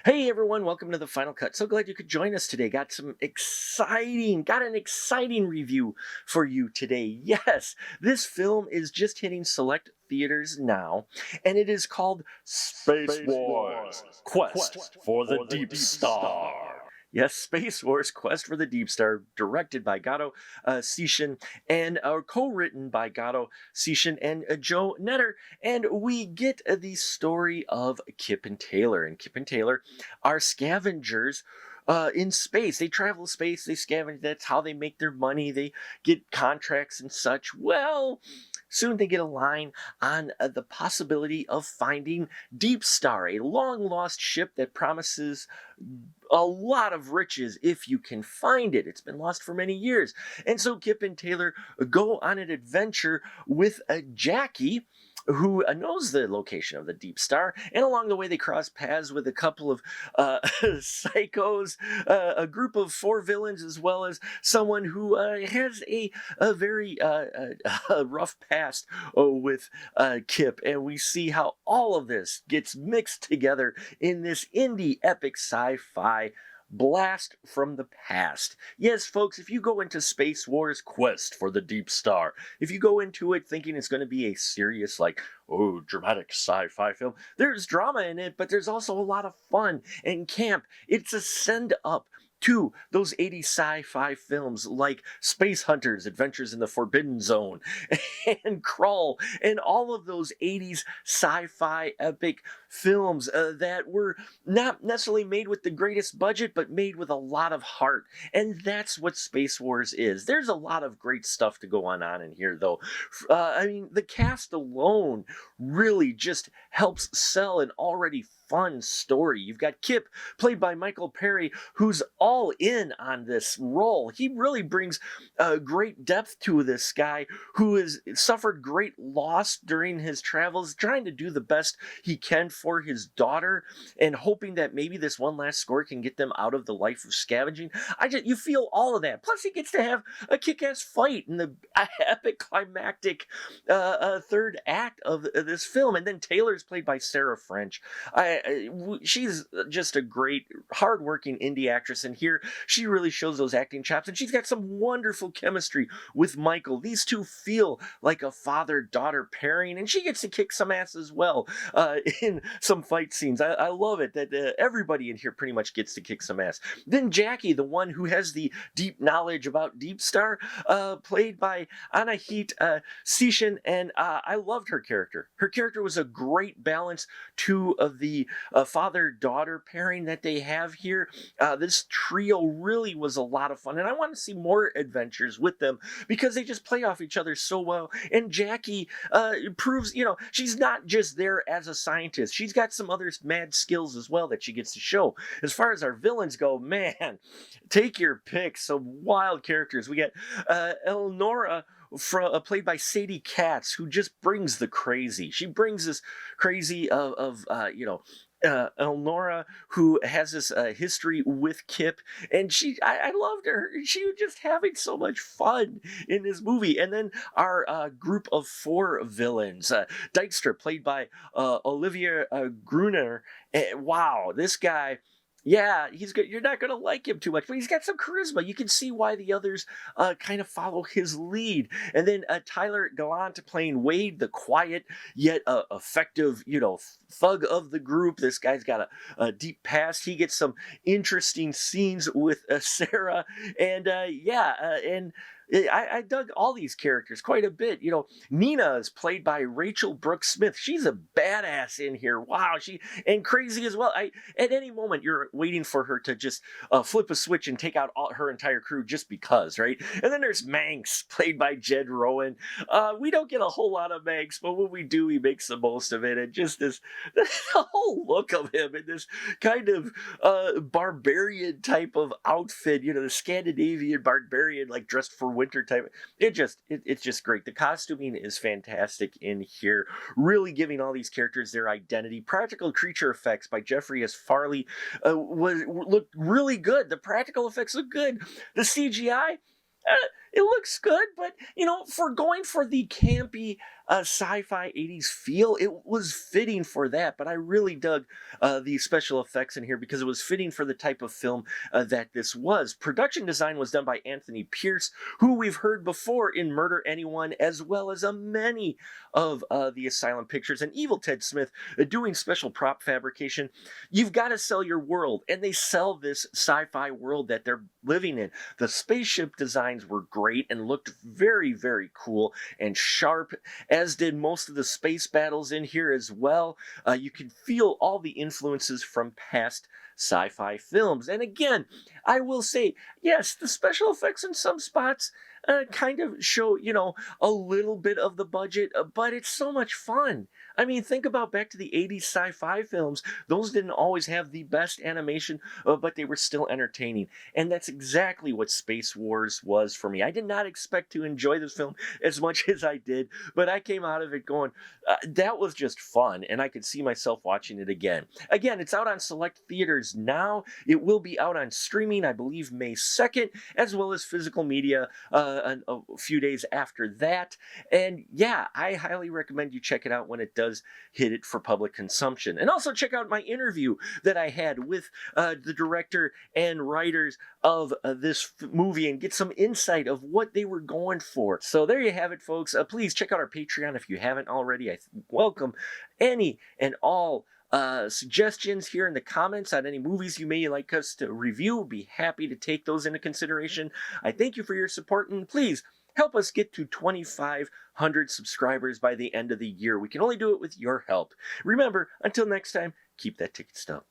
Hey everyone, welcome to the Final Cut. So glad you could join us today. Got an exciting review for you today. Yes, this film is just hitting select theaters now, and it is called Space Wars Quest for the Deep Star. Yes, Space Wars Quest for the Deep Star, directed by Gato Sishin and co-written by Gato Sishin and Joe Netter. And we get the story of Kip and Taylor. And Kip and Taylor are scavengers in space. They travel space, they scavenge. That's how they make their money. They get contracts and such. Well, soon they get a line on the possibility of finding Deepstar, a long lost ship that promises a lot of riches if you can find it. It's been lost for many years. And so Kip and Taylor go on an adventure with Jackie, who knows the location of the Deep Star, and along the way they cross paths with a couple of psychos, a group of four villains, as well as someone who has a very rough past with Kip, and we see how all of this gets mixed together in this indie epic sci-fi blast from the past. Yes, folks, if you go into Space Wars Quest for the Deep Star, if you go into it thinking it's going to be a serious, dramatic sci-fi film, there's drama in it, but there's also a lot of fun and camp. It's a send up to those 80s sci-fi films like Space Hunters, Adventures in the Forbidden Zone, and Crawl, and all of those 80s sci-fi epic films that were not necessarily made with the greatest budget, but made with a lot of heart. And that's what Space Wars is. There's a lot of great stuff to go on in here, though. The cast alone really just helps sell an already fun story. You've got Kip, played by Michael Perry, who's all in on this role. He really brings great depth to this guy who has suffered great loss during his travels, trying to do the best he can for his daughter, and hoping that maybe this one last score can get them out of the life of scavenging. You feel all of that. Plus, he gets to have a kick-ass fight in the epic climactic third act of this film. And then Taylor's played by Sarah French. She's just a great, hardworking indie actress, and here she really shows those acting chops, and she's got some wonderful chemistry with Michael. These two feel like a father-daughter pairing, and she gets to kick some ass as well in some fight scenes. I love it that everybody in here pretty much gets to kick some ass. Then Jackie, the one who has the deep knowledge about Deepstar, played by Anahit Sishin, and I loved her character. Her character was a great balance to the father-daughter pairing that they have here. This trio really was a lot of fun, and I want to see more adventures with them because they just play off each other so well. And Jackie proves, she's not just there as a scientist. She's got some other mad skills as well that she gets to show. As far as our villains go, man, take your pick. Some wild characters. We got Elnora, played by Sadie Katz, who just brings the crazy. She brings this crazy of Elnora, who has this history with Kip, and I loved her. She was just having so much fun in this movie. And then our group of four villains, Dykstra, played by Olivier Gruner. Wow, this guy. Yeah, he's good. You're not going to like him too much, but he's got some charisma. You can see why the others kind of follow his lead. And then Tyler Gallant playing Wade, the quiet yet effective, thug of the group. This guy's got a deep past. He gets some interesting scenes with Sarah, and I dug all these characters quite a bit. Nina is played by Rachel Brooks Smith. She's a badass in here. Wow, and crazy as well. At any moment you're waiting for her to just flip a switch and take out her entire crew just because, right? And then there's Manx, played by Jed Rowan. We don't get a whole lot of Manx, but when we do, he makes the most of it. And just the whole look of him in this kind of barbarian type of outfit, the Scandinavian barbarian, like dressed for winter type. It's just great. The costuming is fantastic in here, really giving all these characters their identity. Practical creature effects by Jeffrey S. Farley looked really good. The practical effects look good. The CGI, it looks good, but for going for the campy sci-fi 80s feel, it was fitting for that. But I really dug the special effects in here because it was fitting for the type of film that this was. Production design was done by Anthony Pierce, who we've heard before in Murder Anyone, as well as many of the Asylum pictures, and Evil Ted Smith doing special prop fabrication. You've got to sell your world, and they sell this sci-fi world that they're living in. The spaceship designs were great and looked very, very cool and sharp, as did most of the space battles in here as well. You can feel all the influences from past sci-fi films. And again, I will say, yes, the special effects in some spots kind of show, a little bit of the budget, but it's so much fun. I mean, think about back to the 80s sci-fi films. Those didn't always have the best animation, but they were still entertaining. And that's exactly what Space Wars was for me. I did not expect to enjoy this film as much as I did, but I came out of it going, that was just fun, and I could see myself watching it again. Again, it's out on select theaters now. It will be out on streaming, I believe, May 2nd, as well as physical media a few days after that. And yeah, I highly recommend you check it out when it does hit it for public consumption. And also check out my interview that I had with the director and writers of this movie and get some insight of what they were going for. So there you have it, folks. Please check out our Patreon if you haven't already. I welcome any and all suggestions here in the comments on any movies you may like us to review. We'll be happy to take those into consideration. I thank you for your support, and please help us get to 2,500 subscribers by the end of the year. We can only do it with your help. Remember, until next time, keep that ticket stub.